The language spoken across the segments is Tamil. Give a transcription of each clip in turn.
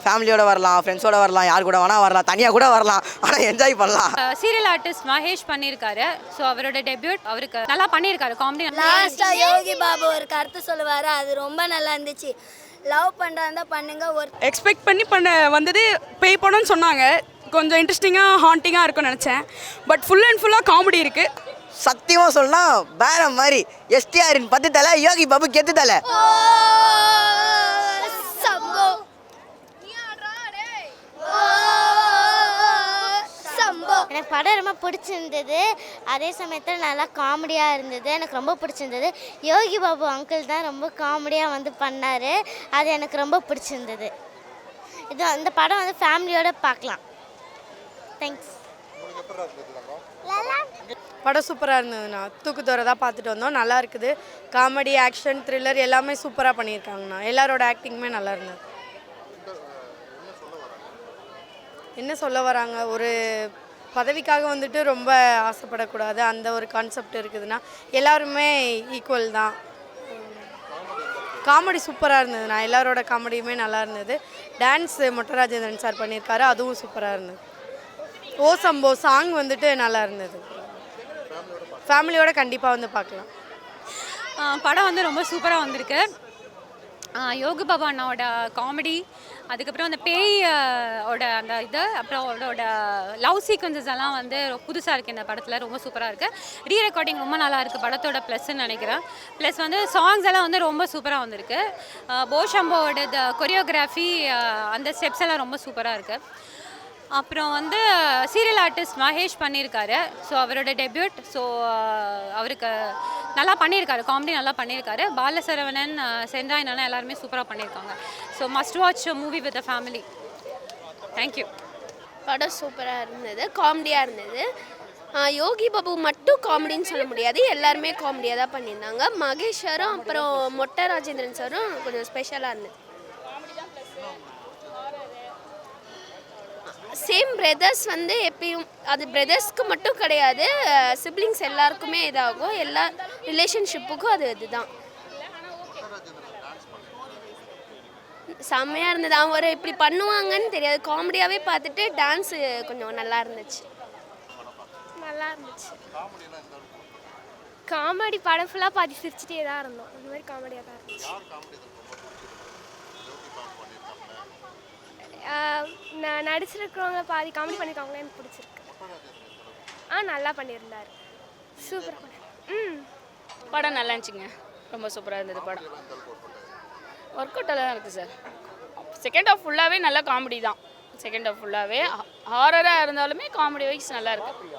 ஃபேமிலியோட வரலாம், ஃப்ரெண்ட்ஸோட வரலாம், யார் கூட வேணா வரலாம், தனியாக கூட வரலாம், ஆனால் என்ஜாய் பண்ணலாம். சீரியல் ஆர்டிஸ்ட் மகேஷ் பண்ணியிருக்காரு. ஸோ அவரோட டெபியூட் அவருக்கு நல்லா பண்ணியிருக்காரு. காமெடி லாஸ்ட்டாக யோகி பாபு ஒரு கருத்து சொல்லுவார், அது ரொம்ப நல்லா இருந்துச்சு. லவ் பண்ணுறாந்தா பண்ணுங்க. ஒரு எக்ஸ்பெக்ட் பண்ணி வந்தது பேய் படம்னு சொன்னாங்க. கொஞ்சம் இன்ட்ரெஸ்டிங்காக ஹாண்டிங்காக இருக்கும்னு நினச்சேன். பட் ஃபுல் அண்ட் ஃபுல்லாக காமெடி இருக்குது. சத்தியமாக சொல்லலாம், வேற மாதிரி. எஸ்டிஆரின் 10 தலை, யோகி பாபு 8 தலை. எனக்கு படம் ரொம்ப பிடிச்சிருந்தது. அதே சமயத்தில் நல்லா காமெடியாக இருந்தது. எனக்கு ரொம்ப பிடிச்சிருந்தது. யோகி பாபு அங்கிள் தான் ரொம்ப காமெடியாக பண்ணார். அது எனக்கு ரொம்ப பிடிச்சிருந்தது. இந்த படம் ஃபேமிலியோடு பார்க்கலாம். தேங்க்ஸ். படம் சூப்பராக இருந்ததுண்ணா. தூக்குத்தோரை தான் பார்த்துட்டு வந்தோம். நல்லா இருக்குது. காமெடி, ஆக்ஷன், த்ரில்லர் எல்லாமே சூப்பராக பண்ணியிருக்காங்கண்ணா. எல்லாரோட ஆக்டிங்குமே நல்லா இருந்தது. என்ன சொல்ல வராங்க, ஒரு பதவிக்காக ரொம்ப ஆசைப்படக்கூடாது, அந்த ஒரு கான்செப்ட் இருக்குதுன்னா எல்லாருமே ஈக்குவல் தான். காமெடி சூப்பராக இருந்ததுண்ணா. எல்லாரோட காமெடியுமே நல்லா இருந்தது. டான்ஸ் மொட்டை ராஜேந்திரன் சார் பண்ணியிருக்காரு, அதுவும் சூப்பராக இருந்தது. ஓ சம்போ சாங் நல்லா இருந்தது. ஃபேமிலியோட கண்டிப்பாக பார்க்கலாம். படம் ரொம்ப சூப்பராக வந்திருக்கு. யோகி பாபா அண்ணாவோட காமெடி, அதுக்கப்புறம் அந்த பேயோட அந்த இது, அப்புறம் அவரோட லவ் சீக்வன்சஸ் எல்லாம் புதுசாக இருக்குது இந்த படத்தில். ரொம்ப சூப்பராக இருக்குது. ரீ ரெக்கார்டிங் ரொம்ப நல்லா இருக்குது படத்தோட ப்ளஸ்ன்னு நினைக்கிறேன். ப்ளஸ் சாங்ஸ் எல்லாம் ரொம்ப சூப்பராக வந்திருக்கு. போஷம்போட கொரியோகிராஃபி, அந்த ஸ்டெப்ஸ் எல்லாம் ரொம்ப சூப்பராக இருக்குது. அப்புறம் சீரியல் ஆர்டிஸ்ட் மகேஷ் பண்ணியிருக்காரு. ஸோ அவரோட டெபியூட். ஸோ அவருக்கு நல்லா பண்ணியிருக்காரு. காமெடி நல்லா பண்ணியிருக்காரு. பாலசரவணன், செந்தாயினால எல்லாருமே சூப்பராக பண்ணியிருக்காங்க. So must watch movie with the family. Thank you. படம் சூப்பராக இருந்தது, காமெடியாக இருந்தது. யோகி பாபு மட்டும் காமெடின்னு சொல்ல முடியாது, எல்லாருமே காமெடியாக தான் பண்ணியிருந்தாங்க. மகேஷ் சாரும் அப்புறம் மொட்டை ராஜேந்திரன் சாரும் கொஞ்சம் ஸ்பெஷலாக இருந்தது. சேம் பிரதர்ஸ் எப்பயும், அது பிரதர்ஸ்க்கு மட்டும் கிடையாது, சிப்ளிங்ஸ் எல்லாருக்குமே இதாகும். எல்லா ரிலேஷன்ஷிப்புக்கும் இதுதான். செம்மையாக இருந்தது. அவங்க இப்படி பண்ணுவாங்கன்னு தெரியாது, காமெடியாகவே பார்த்துட்டு டான்ஸு கொஞ்சம் நல்லா இருந்துச்சு. காமெடி படம் ஃபுல்லாக பாதி சிரிச்சிட்டே தான் இருந்தோம். அந்த மாதிரி காமெடியாக தான் இருந்துச்சு. நான் நடிச்சிருக்கிறவங்க பாதி காமெடி பண்ணியிருக்காங்களே, எனக்கு பிடிச்சிருக்கு. நல்லா பண்ணியிருந்தார். சூப்பராக படம் நல்லா இருந்துச்சுங்க. ரொம்ப சூப்பராக இருந்தது படம். ஒர்க் அவுட்டெல்லாம் தான் இருக்குது சார். செகண்ட் ஹாஃப் ஃபுல்லாகவே நல்லா காமெடி தான். செகண்ட் ஹாஃப் ஃபுல்லாகவே ஹாரராக இருந்தாலுமே காமெடி வைஸ் நல்லா இருக்குது.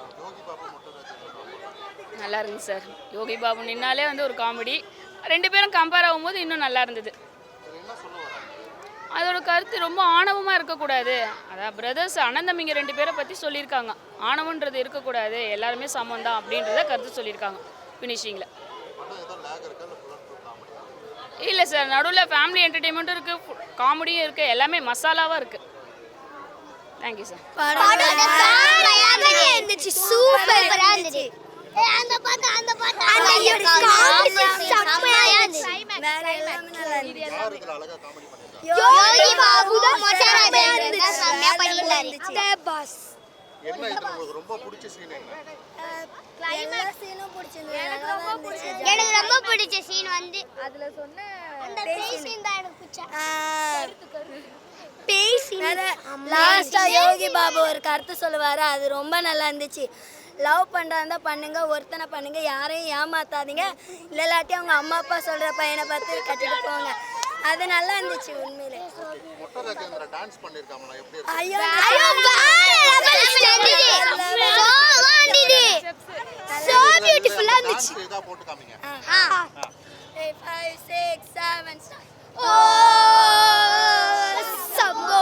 நல்லா இருந்துச்சு சார். யோகி பாபு நின்னாலே ஒரு காமெடி. 2 பேரும் கம்பேர் ஆகும்போது இன்னும் நல்லா இருந்தது. அதோட கருத்து ரொம்ப ஆணவமாக இருக்கக்கூடாது. அதான் பிரதர்ஸ் அண்ணன் தம்பிங்க 2 பேரை பற்றி சொல்லியிருக்காங்க. ஆணவன்றது இருக்கக்கூடாது, எல்லாருமே சமம் தான் அப்படின்றத கருத்து சொல்லியிருக்காங்க ஃபினிஷிங்கில். இல்லை சார், நடுவில் ஃபேமிலி என்டர்டெயின்மெண்ட்டும் இருக்குது, காமெடியும் இருக்குது, எல்லாமே மசாலாவாக இருக்குது. Thank you sir. யோகி பாபு தான் மொட்டை ராஜேந்திரன் செம்மையா பண்ணிட்டாரு. என்ன இது உங்களுக்கு ரொம்ப பிடிச்ச சீன் என்ன? கிளைமாக்ஸ் சீனும் பிடிச்சிருந்தது. எனக்கு ரொம்ப பிடிச்ச சீன் அதுல சொன்ன அந்த பேய் சீன் தான் எனக்கு பிடிச்ச. பேய் சீன். லாஸ்டா யோகி பாபு ஒரு கருத்து சொல்லுவாரு, அது ரொம்ப நல்லா இருந்துச்சு. லவ் பண்ணுறாந்தா பண்ணுங்க, ஒருத்தனை பண்ணுங்க, யாரையும் ஏமாத்தாதீங்க, இல்லாட்டி அவங்க அம்மா அப்பா சொல்கிற பையனை பார்த்து கட்டிட்டு போங்க. அது நல்லா இருந்துச்சு உண்மையிலே. மொட்டை ராஜேந்திரன் டான்ஸ் பண்ணிருக்காங்களா, எப்படி இருக்கு? ஐயோ சோ பியூட்டிஃபுல்லா இருந்துச்சு. இதா போட்டு காமிங்க. 5 6 7 ஓ சம்போ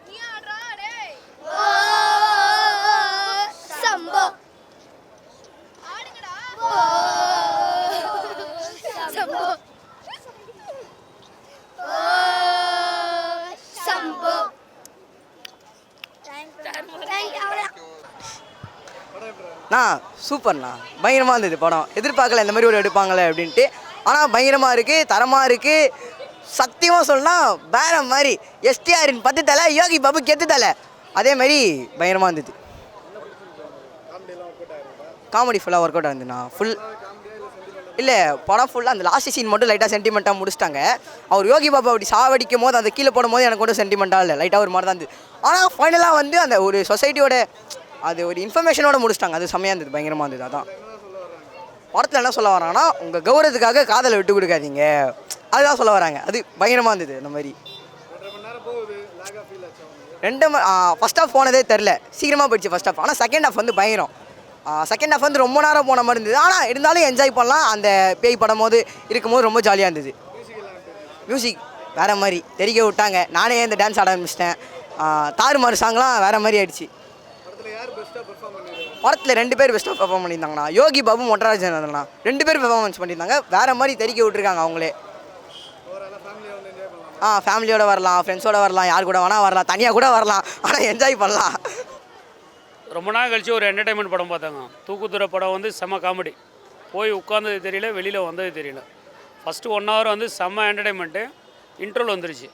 நீ ஆடுறா டேய். ஓ சம்போ ஆடுங்கடா. ஓ சம்போ சம்போ. சூப்பர்ண்ணா, பயங்கரமாக இருந்தது படம். எதிர்பார்க்கல இந்த மாதிரி ஒரு எடுப்பாங்களே அப்படின்ட்டு. ஆனால் பயங்கரமாக இருக்குது, தரமாக இருக்குது. சத்தியமாக சொல்லலாம் வேற மாதிரி. எஸ்டிஆரின் 10 தலை, யோகி பாபு 8 தலை. அதே மாதிரி பயங்கரமாக இருந்தது. காமெடி ஃபுல்லாக ஒர்க் அவுட் ஆகுதுண்ணா. ஃபுல் இல்லை, படம் ஃபுல்லாக அந்த லாஸ்ட் சீன் மட்டும் லைட்டாக சென்டிமெண்ட்டாக முடிச்சிட்டாங்க. அவர் யோகி பாபா அப்படி சாவடிக்கும் போது அந்த கீழே போடும் போது எனக்கு கூட சென்டிமெண்ட்டாக இல்லை, லைட்டாக ஒரு மாதிரி தான் இருந்தது. ஆனால் ஃபைனலாக வந்து அந்த ஒரு சொசைட்டியோட அது ஒரு இன்ஃபர்மேஷனோட முடிச்சிட்டாங்க. அது செம்மையாக இருந்தது, பயங்கரமாக இருந்தது. அதான் படத்தில் என்ன சொல்ல வராங்கன்னா, உங்கள் கௌரவத்துக்காக காதலை விட்டு கொடுக்காதீங்க, அதுதான் சொல்ல வராங்க. அது பயங்கரமாக இருந்தது. அந்த மாதிரி 2 ஃபஸ்ட் ஹாஃப் போனதே தெரில, சீக்கிரமாக போயிடுச்சு ஃபஸ்ட் ஹாஃப். ஆனால் செகண்ட் ஹாஃப் வந்து பயங்கரம். செகண்ட் ஹாஃப் வந்து ரொம்ப நேரம் போன மாதிரி இருந்தது. ஆனால் இருந்தாலும் என்ஜாய் பண்ணலாம். அந்த பேய் படம் போது இருக்கும்போது ரொம்ப ஜாலியாக இருந்தது. மியூசிக் வேறு மாதிரி தெரிக்க விட்டாங்க. நானே இந்த டான்ஸ் ஆட ஆரம்பிச்சிட்டேன். தாறுமாறு சாங்லாம் வேறு மாதிரி ஆயிடுச்சு. படத்தில் 2 பேர் பெஸ்ட்டாக பெர்ஃபார்ம் பண்ணியிருந்தாங்கண்ணா. யோகி பாபு, மொட்டராஜன் 2 பேர் பெர்ஃபார்மன்ஸ் பண்ணியிருந்தாங்க. வேறு மாதிரி தெரிக்க விட்டுருக்காங்க அவங்களே. ஃபேமிலியோடு வரலாம், ஃப்ரெண்ட்ஸோடு வரலாம், யார் கூட வேணால் வரலாம், தனியாக கூட வரலாம். ஆனால் என்ஜாய் பண்ணலாம். ரொம்ப நாள் கழிச்சு ஒரு என்டர்டைன்மெண்ட் படம் பார்த்தாங்க. தூக்குதுறை படம் வந்து செம்ம காமெடி. போய் உட்காந்தது தெரியல, வெளியில் வந்தது தெரியல. ஃபஸ்ட்டு 1 ஹவர் வந்து செம்ம என்டர்டைன்மெண்ட்டு. இன்ட்ரோல் வந்துருச்சு.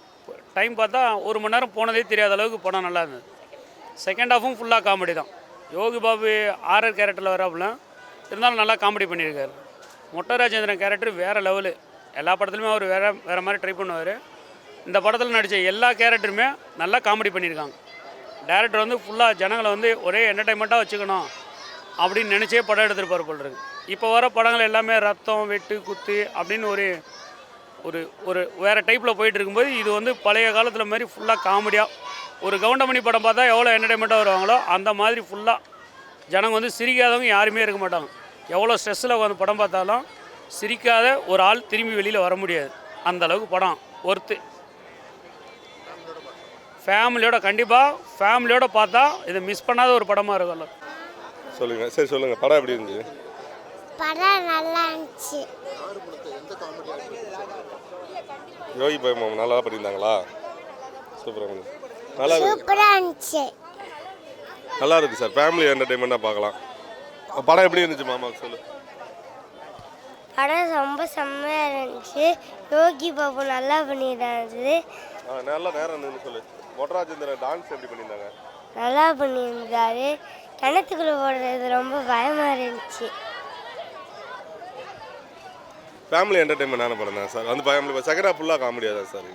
டைம் பார்த்தா 1 மணி நேரம் போனதே தெரியாத அளவுக்கு படம் நல்லா இருந்தது. செகண்ட் ஹாஃபும் ஃபுல்லாக காமெடி தான். யோகி பாபு ஆர்ஆர் கேரக்டரில் வராப்புல இருந்தாலும் நல்லா காமெடி பண்ணியிருக்காரு. மொட்டை ராஜேந்திரன் கேரக்டர் வேறு லெவலு. எல்லா படத்துலையுமே அவர் வேறு மாதிரி ட்ரை பண்ணுவார். இந்த படத்தில் நடித்த எல்லா கேரக்டருமே நல்லா காமெடி பண்ணியிருக்காங்க. டேரக்டர் வந்து ஃபுல்லாக ஜனங்களை வந்து ஒரே என்டர்டைன்மெண்ட்டாக வச்சுக்கணும் அப்படின்னு நினச்சே படம் எடுத்துருப்பார் போல் இருக்கு. இப்போ வர படங்கள் எல்லாமே ரத்தம், வெட்டு, குத்து அப்படின்னு ஒரு ஒரு ஒரு வேறு டைப்பில் போயிட்டு இருக்கும்போது இது வந்து பழைய காலத்தில் மாதிரி ஃபுல்லாக காமெடியாக ஒரு கவுண்டமணி படம் பார்த்தா எவ்வளோ என்டர்டைன்மெண்ட்டாக வருவாங்களோ அந்த மாதிரி ஃபுல்லாக ஜனங்க வந்து சிரிக்காதவங்க யாருமே இருக்க மாட்டாங்க. எவ்வளோ ஸ்ட்ரெஸ்ஸில் வந்து படம் பார்த்தாலும் சிரிக்காத ஒரு ஆள் திரும்பி வெளியில் வர முடியாது. அந்தளவுக்கு படம் ஒர்த்து. ஃபேமிலியோட கண்டிப்பாக ஃபேமிலியோட பார்த்தா இதை மிஸ் பண்ணாத ஒரு படமாக இருக்கும்ல. சொல்லுங்கள். சரி சொல்லுங்கள், படம் எப்படி இருந்துச்சு? படம் நல்லா இருந்துச்சு. யோகி பாபு மாமா நல்லா பண்ணியிருந்தாங்களா? சூப்பராக இருந்துச்சு. சூப்பராக இருந்துச்சு. நல்லா இருக்குது சார். ஃபேமிலி என்டர்டைன்மெண்ட்டாக பார்க்கலாம். படம் எப்படி இருந்துச்சு மாமா சொல்லு. படம் ரொம்ப செம்மையாக இருந்துச்சு. யோகி பாபு நல்லா பண்ணியிருந்தாரு. நல்லா நேரம் இருந்துன்னு சொல்லு. மொட்டராஜேந்திரன் டான்ஸ் எப்படி பண்ணியிருந்தாங்க? நல்லா பண்ணியிருந்தாரு. கிணத்துக்குள்ளே போடுறது ரொம்ப பயமாக இருந்துச்சு. ஃபேமிலி என்டர்டைன்மெண்டான படம் தான் சார். வந்து ஃபேமிலி செகண்ட் ஹாஃப் ஃபுல்லாக காமெடியாக தான் சார்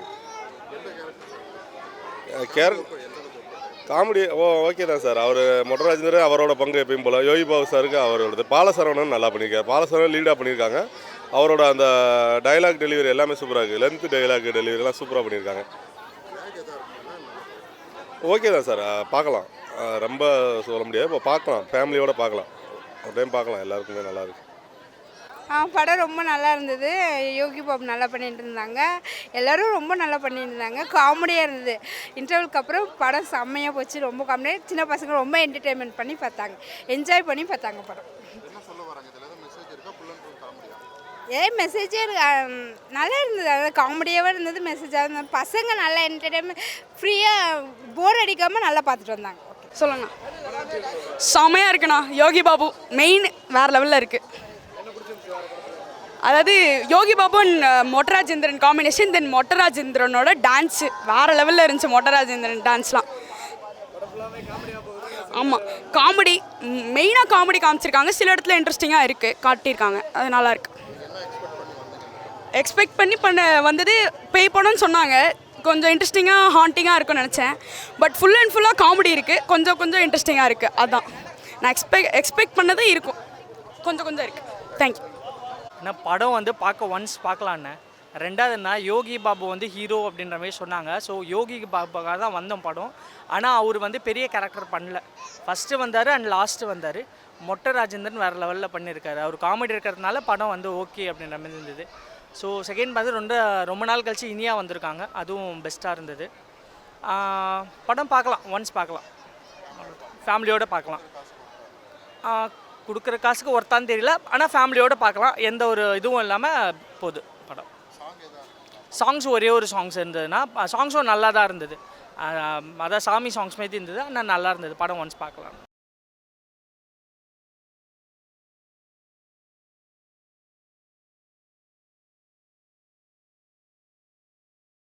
காமெடி. ஓகே தான் சார். அவர் மொட்டராஜேந்திரன் அவரோட பங்கு எப்பயும் போல். யோகி பாபு சாருக்கு அவரோடது. பாலசரவணன் நல்லா பண்ணியிருக்காரு. பாலசரவணன் லீடாக பண்ணியிருக்காங்க. அவரோட அந்த டைலாக் டெலிவரி எல்லாமே சூப்பராக இருக்குது. லென்த் டைலாக் டெலிவரிலாம் சூப்பராக பண்ணியிருக்காங்க. ஓகே தான் சார். பார்க்கலாம். ரொம்ப சொல்ல முடியாது. இப்போ பார்க்கலாம், ஃபேமிலியோடு பார்க்கலாம். ஒரு டைம் பார்க்கலாம். எல்லாருக்குமே நல்லா இருக்குது. படம் ரொம்ப நல்லா இருந்தது. யோகி பாபு நல்லா பண்ணிட்டு இருந்தாங்க. எல்லோரும் ரொம்ப நல்லா பண்ணிட்டு இருந்தாங்க. காமெடியாக இருந்தது. இன்டர்வலுக்கு அப்புறம் படம் செம்மையாக போச்சு. ரொம்ப காமெடியாக சின்ன பசங்க ரொம்ப என்டர்டெயின்மெண்ட் பண்ணி பார்த்தாங்க. என்ஜாய் பண்ணி பார்த்தாங்க படம். மெசேஜே நல்லா இருந்தது. அதாவது காமெடியாகவே இருந்தது, மெசேஜாக இருந்தது. பசங்க நல்லா என்டர்டெயின்மெண்ட் ஃப்ரீயாக போர் அடிக்காமல் நல்லா பார்த்துட்டு வந்தாங்க. சொல்லுங்கண்ணா. செம்மையாக இருக்குண்ணா. யோகி பாபு மெயின் வேறு லெவலில் இருக்குது. அதாவது Yogi Babu and Mottarajendran combination, then மொட்டராஜேந்திரனோட டான்ஸு வேறு லெவலில் இருந்துச்சு. மொட்டராஜேந்திரன் டான்ஸ்லாம் ஆமாம் காமெடி, மெயினாக காமெடி காமிச்சிருக்காங்க. சில இடத்துல இன்ட்ரெஸ்டிங்காக இருக்குது, காட்டியிருக்காங்க. அது நல்லாயிருக்கு. எக்ஸ்பெக்ட் பண்ணி வந்தது பேய் படம்னு சொன்னாங்க. கொஞ்சம் இன்ட்ரெஸ்டிங்காக ஹாண்டிங்காக இருக்கும்னு நினச்சேன். பட் ஃபுல் அண்ட் ஃபுல்லாக காமெடி இருக்குது. கொஞ்சம் இன்ட்ரெஸ்டிங்காக இருக்குது. அதுதான் நான் எக்ஸ்பெக்ட் பண்ணதே இருக்கும். கொஞ்சம் இருக்குது. தேங்க்யூ. ஏன்னா படம் வந்து ஒன்ஸ் பார்க்கலான்னு. ரெண்டாவதுன்னா யோகி பாபு வந்து ஹீரோ அப்படின்ற மாதிரி சொன்னாங்க. ஸோ யோகி பாபுக்காக தான் வந்தோம் படம். ஆனால் அவர் வந்து பெரிய கேரக்டர் பண்ணல. ஃபஸ்ட்டு வந்தார் அண்ட் லாஸ்ட்டு வந்தார். மொட்டை ராஜேந்திரன் வேறு லெவலில் பண்ணியிருக்காரு. அவர் காமெடி இருக்கிறதுனால படம் வந்து ஓகே அப்படின்ற மாதிரி இருந்தது. ஸோ செகண்ட் பார்த்து ரொம்ப நாள் கழிச்சு இனியாக வந்திருக்காங்க. அதுவும் பெஸ்ட்டாக இருந்தது. படம் பார்க்கலாம், ஒன்ஸ் பார்க்கலாம், ஃபேமிலியோடு பார்க்கலாம். கொடுக்குற காசுக்கு ஒருத்தான்னு தெரியல, ஆனால் ஃபேமிலியோடு பார்க்கலாம். எந்த ஒரு இதுவும் இல்லாமல் போகுது படம். சாங்ஸ் ஒரே ஒரு சாங்ஸ் இருந்ததுன்னா சாங்ஸும் நல்லா தான் இருந்தது. அதான் சாமி சாங்ஸ் மாதிரி இருந்தது. ஆனால் நல்லா இருந்தது. படம் ஒன்ஸ் பார்க்கலாம்.